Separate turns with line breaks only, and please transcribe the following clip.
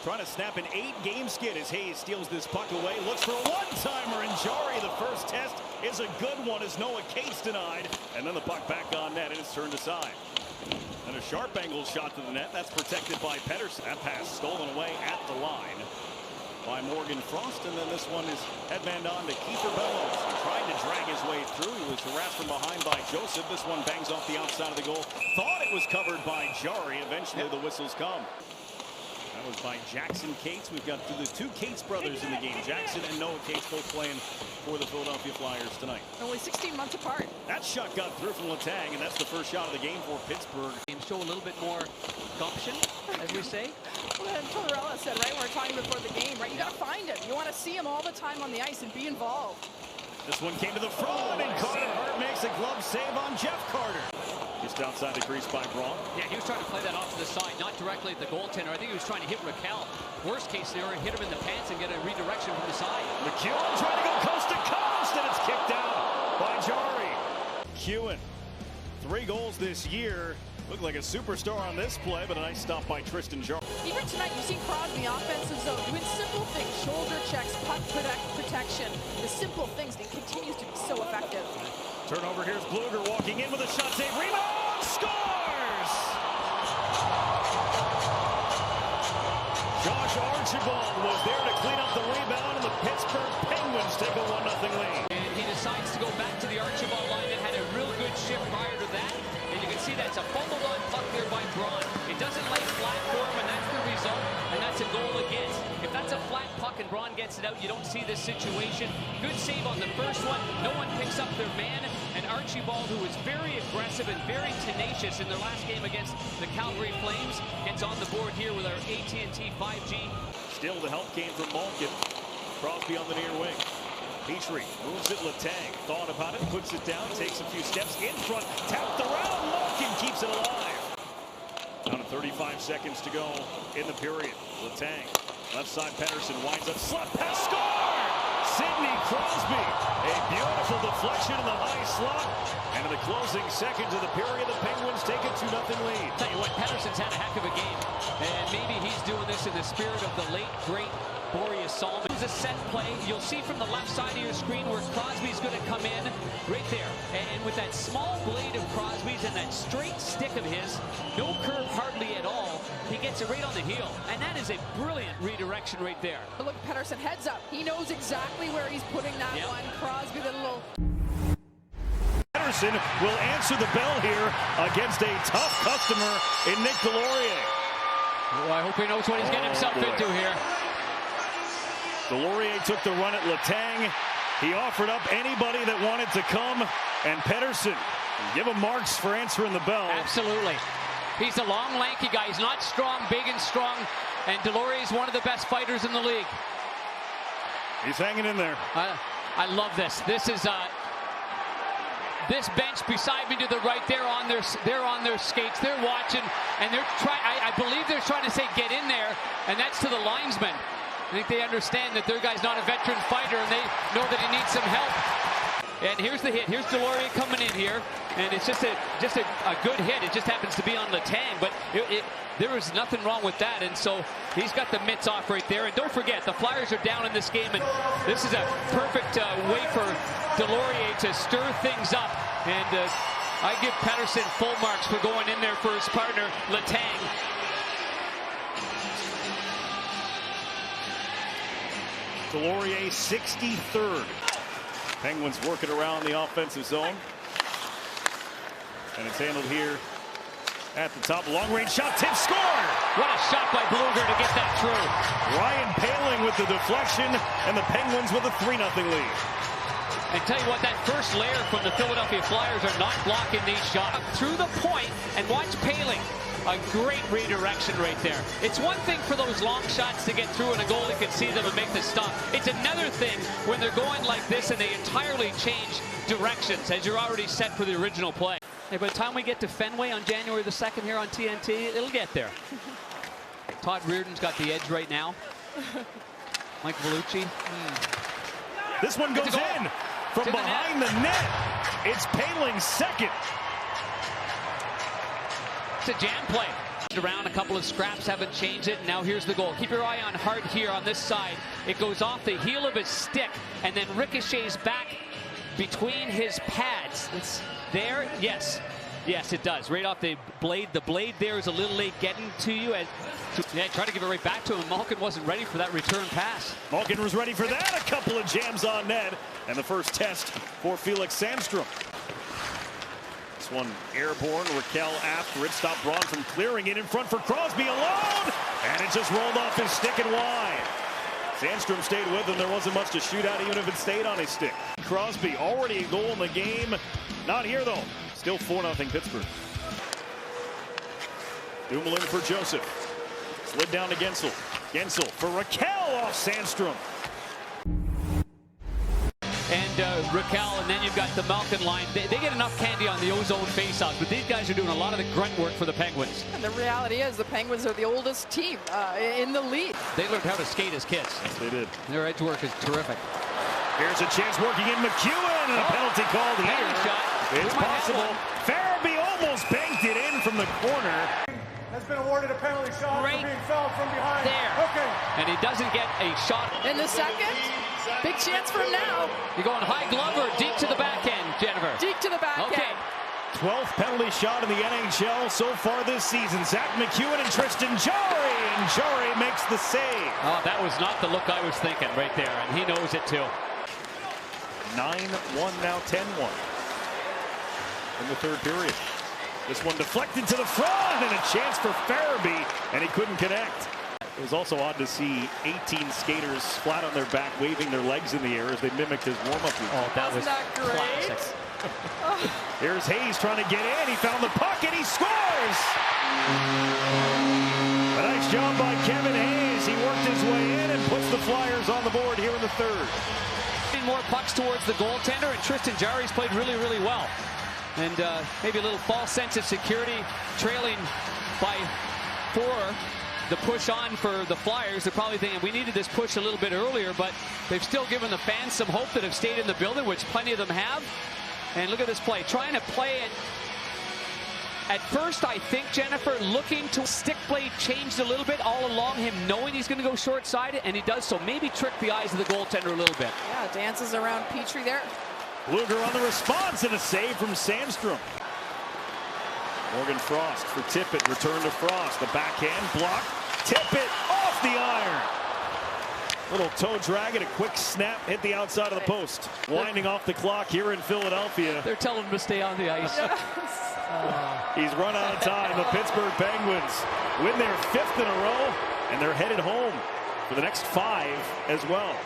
trying to snap an 8-game skid as Hayes steals this puck away. Looks for a one-timer, and Jarry, the first test, is a good one as Noah Cates denied. And then the puck back on net, and it's turned aside. And a sharp angle shot to the net. That's protected by Pettersson. That pass stolen away at the line by Morgan Frost. And then this one is headband on to Kiefer Bellows. Trying to drag his way through. He was harassed from behind by Joseph. This one bangs off the outside of the goal. Thought it was covered by Jarry. Eventually the whistles come. That was by Jackson Cates. We've got the two Cates brothers in the game. Jackson and Noah Cates both playing for the Philadelphia Flyers tonight.
Only 16 months apart.
That shot got through from Letang, and that's the first shot of the game for Pittsburgh.
Show a little bit more gumption, as we say.
Well, Tortorella said, right, we were talking before the game, right? You got to find him. You want to see him all the time on the ice and be involved.
This one came to the front, and Carter Hart makes a glove save on Jeff Carter. Just outside the crease by Braun.
Yeah, he was trying to play that off to the side, not directly at the goaltender. I think he was trying to hit Raquel. Worst case scenario, hit him in the pants and get a redirection from the side.
McEwen trying to go coast to coast, and it's kicked out by Jarry. McEwen, 3 goals this year. Looked like a superstar on this play, but a nice stop by Tristan Jarry.
Even tonight, you've seen Crosby offensive zone doing simple things, shoulder checks, puck protection, the simple things, and it continues to be so effective.
Turnover, here's Bluger walking in with a shot save, rebound, scores! Josh Archibald was there to clean up the rebound, and the Pittsburgh Penguins take a 1-0 lead.
And he decides to go back to the Archibald line that had a real good shift prior to that. And you can see that's a fumbled on puck there by Braun. It doesn't lay flat for him, and that's the result, and that's a goal against. If that's a flat puck and Braun gets it out, you don't see this situation. Good save on the first one. No one picks up their man, and Archibald, who was very aggressive and very tenacious in their last game against the Calgary Flames, gets on the board here with our AT&T 5G.
Still the help came from Malkin. Crosby on the near wing. Petrie moves it, Letang thought about it, puts it down, takes a few steps in front, tapped around, Malkin keeps it alive. Down to 35 seconds to go in the period. Letang, left side Pettersson winds up, slot pass, score! Sidney Crosby, a beautiful deflection in the high slot. And in the closing seconds of the period, the Penguins take a 2-0 lead.
Tell you what, Pettersson's had a heck of a game, and maybe he's doing this in the spirit of the late, great Boreas Solomon. It's a set play. You'll see from the left side of your screen where Crosby's going to come in right there. And with that small blade of Crosby's and that straight stick of his, no curve hardly at all, he gets it right on the heel. And that is a brilliant redirection right there.
But look, Pettersson heads up. He knows exactly where he's putting that one. Crosby, the little...
Pettersson will answer the bell here against a tough customer in Nick Delorier.
Oh, I hope he knows what he's getting himself into here.
Delorier took the run at Letang. He offered up anybody that wanted to come, and Pettersson, give him marks for answering the bell.
Absolutely. He's a long, lanky guy. He's not strong, big and strong, and Delorier is one of the best fighters in the league.
He's hanging in there.
I love this. This is this bench beside me to the right. They're on their skates. They're watching, and they're trying. I believe they're trying to say get in there, and that's to the linesman. I think they understand that their guy's not a veteran fighter, and they know that he needs some help. And here's the hit. Here's Delorier coming in here, and it's just a good hit. It just happens to be on Letang, but there was nothing wrong with that, and so he's got the mitts off right there. And don't forget, the Flyers are down in this game, and this is a perfect way for Delorier to stir things up. And I give Pettersson full marks for going in there for his partner, Letang.
Delorier 63rd. Penguins working around the offensive zone. And it's handled here at the top. Long-range shot, tip, score!
What a shot by Bluger to get that through.
Ryan Poehling with the deflection, and the Penguins with a 3-0 lead.
And tell you what, that first layer from the Philadelphia Flyers are not blocking these shots. Through the point, and watch Poehling. A great redirection right there. It's one thing for those long shots to get through and a goalie can see them and make the stop. It's another thing when they're going like this and they entirely change directions as you're already set for the original play. Hey, by the time we get to Fenway on January the 2nd here on TNT, it'll get there. Todd Reardon's got the edge right now. Mike Vellucci.
This one goes in from behind the net. It's Poehling's second.
It's a jam play. Around a couple of scraps, haven't changed it. Now here's the goal. Keep your eye on Hart here on this side. It goes off the heel of his stick and then ricochets back between his pads. It's there. Yes, it does. Right off the blade. The blade there is a little late getting to you. Try to give it right back to him. Malkin wasn't ready for that return pass.
Malkin was ready for that. A couple of jams on net. And the first test for Felix Sandstrom. This one airborne. Raquel after it. Stopped Braun from clearing it in front for Crosby alone. And it just rolled off his stick and wide. Sandstrom stayed with him. There wasn't much to shoot at even if it stayed on his stick. Crosby already a goal in the game. Not here though. Still 4-0 Pittsburgh. Dumoulin for Joseph. Slid down to Gensel. Gensel for Raquel off Sandstrom.
And Raquel, and then you've got the Malkin line. They get enough candy on the ozone faceoffs, but these guys are doing a lot of the grunt work for the Penguins.
And the reality is the Penguins are the oldest team in the league.
They learned how to skate as kids.
Yes, they did.
Their edge work is terrific.
Here's a chance working in McEwen, and a penalty called here.
Shot.
It's possible. Farabee almost banked it in from the corner.
Has been awarded a penalty shot for being fouled from behind.
There.
Okay.
And he doesn't get a shot.
In the second, big chance for him now.
You're going high glove or deep to the backhand, Jennifer?
Deep to the backhand.
Okay.
12th penalty shot in the NHL so far this season. Zach McEwen and Tristan Jarry, and Jarry makes the save.
Oh, that was not the look I was thinking right there, and he knows it too.
9-1 now, 10-1 in the third period. This one deflected to the front, and a chance for Farabee, and he couldn't connect. It was also odd to see 18 skaters flat on their back, waving their legs in the air as they mimicked his warm-up routine.
Oh, that was
great?
classic.
Here's Hayes trying to get in. He found the puck, and he scores! A nice job by Kevin Hayes. He worked his way in and puts the Flyers on the board here in the third.
More pucks towards the goaltender, and Tristan Jarry's played really, really well. And maybe a little false sense of security, trailing by 4. The push on for the Flyers. They're probably thinking we needed this push a little bit earlier, but they've still given the fans some hope that have stayed in the building, which plenty of them have. And look at this play, trying to play it. At first, I think, Jennifer, looking to stick blade changed a little bit all along, him knowing he's going to go short-sided, and he does so. Maybe trick the eyes of the goaltender a little bit.
Yeah, dances around Petrie there.
Luger on the response, and a save from Sandstrom. Morgan Frost for Tippett, return to Frost. The backhand block. Tippett off the iron. Little toe drag and a quick snap, hit the outside of the post. Winding off the clock here in Philadelphia.
They're telling him to stay on the ice.
He's run out of time. The Pittsburgh Penguins win their 5th in a row, and they're headed home for the next 5 as well.